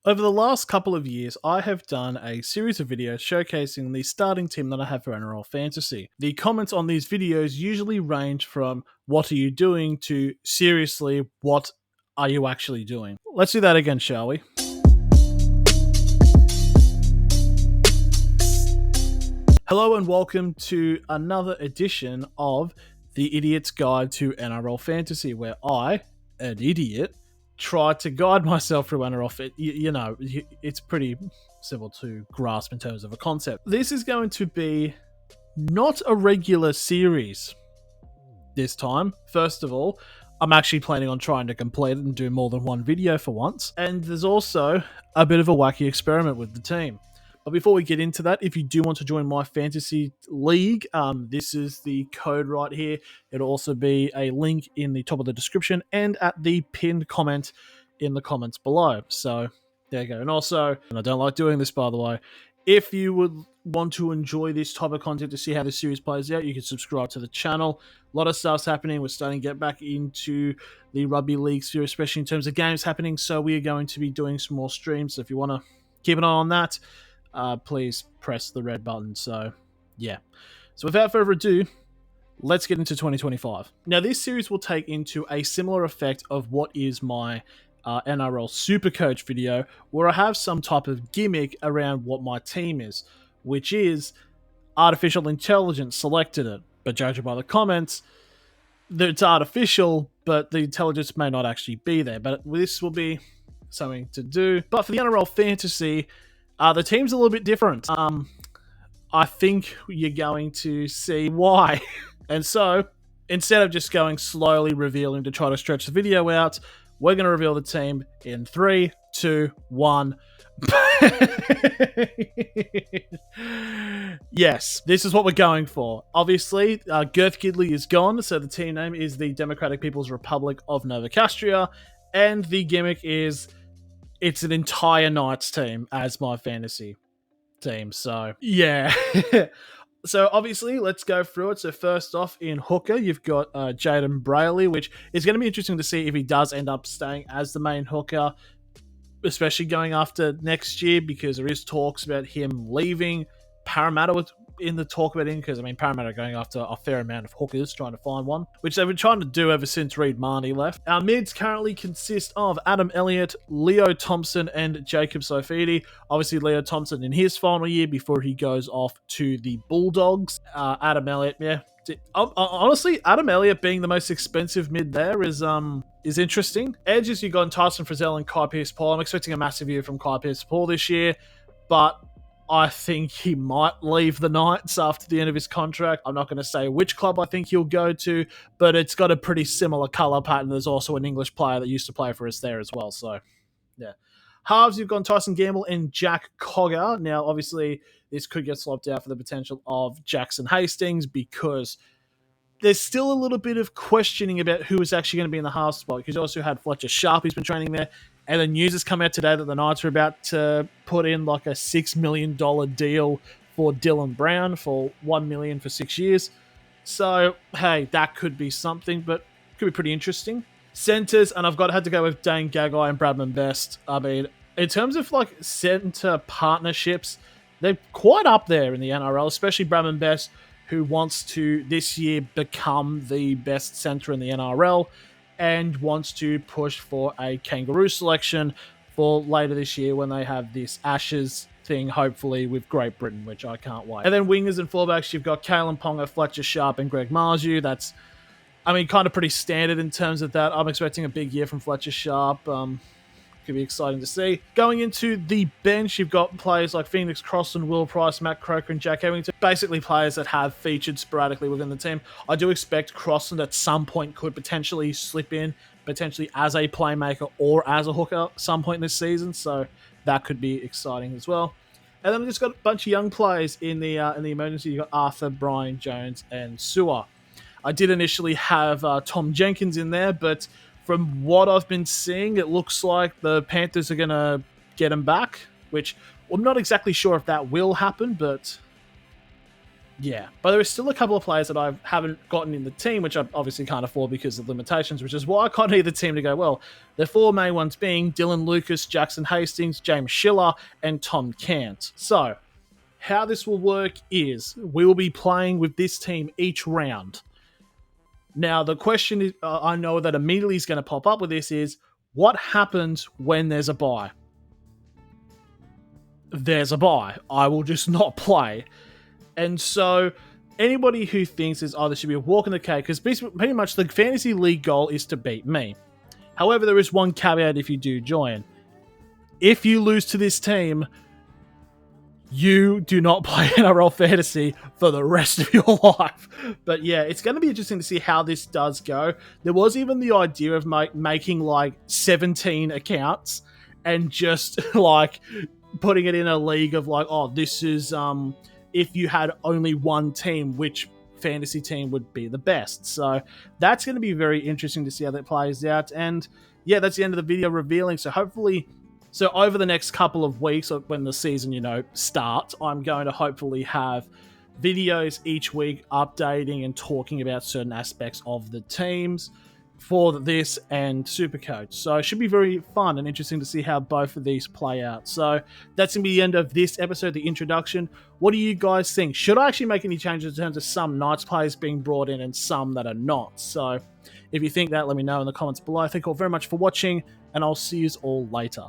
Over the last couple of years, I have done a series of videos showcasing the starting team that I have for NRL Fantasy. The comments on these videos usually range from "what are you doing" to "seriously, what are you actually doing?" Let's do that again, shall we? Hello and welcome to another edition of The Idiot's Guide to NRL Fantasy, where I, an idiot, try to guide myself through NRL. It's pretty simple to grasp in terms of a concept. This is going to be not a regular series this time. First of all, I'm actually planning on trying to complete it and do more than one video for once. And there's also a bit of a wacky experiment with the team. But before we get into that, if you do want to join my fantasy league, this is the code right here. It'll also be a link in the top of the description and at the pinned comment in the comments below. So there you go. And also, and I don't like doing this, by the way, if you would want to enjoy this type of content to see how the series plays out, you can subscribe to the channel. A lot of stuff's happening. We're starting to get back into the rugby league sphere, especially in terms of games happening. So we are going to be doing some more streams. So if you want to keep an eye on that, please press the red button. So yeah. So without further ado, let's get into 2025. Now this series will take into a similar effect of what is my NRL Supercoach video, where I have some type of gimmick around what my team is, which is artificial intelligence selected it. But judging by the comments, it's artificial, but the intelligence may not actually be there. But this will be something to do. But for the NRL Fantasy, the team's a little bit different. I think you're going to see why. And so, instead of just going slowly revealing to try to stretch the video out, we're going to reveal the team in 3, 2, 1. Yes, this is what we're going for. Obviously, Girth Gidley is gone, so the team name is the Democratic People's Republic of Nova Castria, and the gimmick is it's an entire Knights team as my fantasy team. So, yeah. So, obviously, let's go through it. So, first off, in hooker, you've got Jaden Brayley, which is going to be interesting to see if he does end up staying as the main hooker, especially going after next year, because there is talks about him leaving. Parramatta in the talk about him, because, Parramatta are going after a fair amount of hookers, trying to find one, which they've been trying to do ever since Reid Marnie left. Our mids currently consist of Adam Elliott, Leo Thompson, and Jacob Sofidi. Obviously, Leo Thompson in his final year before he goes off to the Bulldogs. Adam Elliott, yeah. Honestly, Adam Elliott being the most expensive mid there is interesting. Edges, you got Tyson Frizzell and Kai Pearce-Paul. I'm expecting a massive year from Kai Pearce-Paul this year, but I think he might leave the Knights after the end of his contract. I'm not going to say which club I think he'll go to, but it's got a pretty similar colour pattern. There's also an English player that used to play for us there as well. So, yeah. Halves, you've got Tyson Gamble and Jack Cogger. Now, obviously, this could get swapped out for the potential of Jackson Hastings, because there's still a little bit of questioning about who is actually going to be in the half spot, because you also had Fletcher Sharp, who's been training there. And the news has come out today that the Knights are about to put in like a $6 million deal for Dylan Brown for $1 million for 6 years. So, hey, that could be something, but could be pretty interesting. Centers, and I've had to go with Dane Gagai and Bradman Best. In terms of like center partnerships, they're quite up there in the NRL, especially Bradman Best, who wants to this year become the best center in the NRL, and wants to push for a kangaroo selection for later this year when they have this Ashes thing, hopefully with Great Britain, which I can't wait. And then wingers and fullbacks, you've got Kalen Ponga, Fletcher Sharp, and Greg Marju. That's, kind of pretty standard in terms of that. I'm expecting a big year from Fletcher Sharp. Could be exciting to see. Going into the bench, you've got players like Phoenix Crossan, Will Price, Matt Croker, and Jack Ewington. Basically players that have featured sporadically within the team. I do expect Crossan at some point could potentially slip in, potentially as a playmaker or as a hooker at some point this season. So that could be exciting as well. And then we've just got a bunch of young players in the emergency. You've got Arthur, Brian, Jones, and Sewer. I did initially have Tom Jenkins in there, but from what I've been seeing, it looks like the Panthers are going to get him back, which I'm not exactly sure if that will happen, but Yeah, but there is still a couple of players that I haven't gotten in the team, which I obviously can't afford because of limitations, which is why I can't need the team to go well. The four main ones being Dylan Lucas, Jackson Hastings, James Schiller, and Tom Cant. So, how this will work is we will be playing with this team each round. Now, the question is, I know that immediately is going to pop up with this is, what happens when there's a bye? There's a bye. I will just not play. And so anybody who thinks is, oh, this should be a walk in the cake, because pretty much the fantasy league goal is to beat me. However, there is one caveat if you do join. If you lose to this team, you do not play NRL Fantasy for the rest of your life. But yeah, it's going to be interesting to see how this does go. There was even the idea of making like 17 accounts and just like putting it in a league of like, oh, this is if you had only one team, which fantasy team would be the best. So that's going to be very interesting to see how that plays out. And yeah, that's the end of the video revealing. So hopefully, so over the next couple of weeks, when the season, starts, I'm going to hopefully have videos each week updating and talking about certain aspects of the teams for this and Supercoach. So it should be very fun and interesting to see how both of these play out. So that's going to be the end of this episode, the introduction. What do you guys think? Should I actually make any changes in terms of some Knights players being brought in and some that are not? So if you think that, let me know in the comments below. Thank you all very much for watching, and I'll see you all later.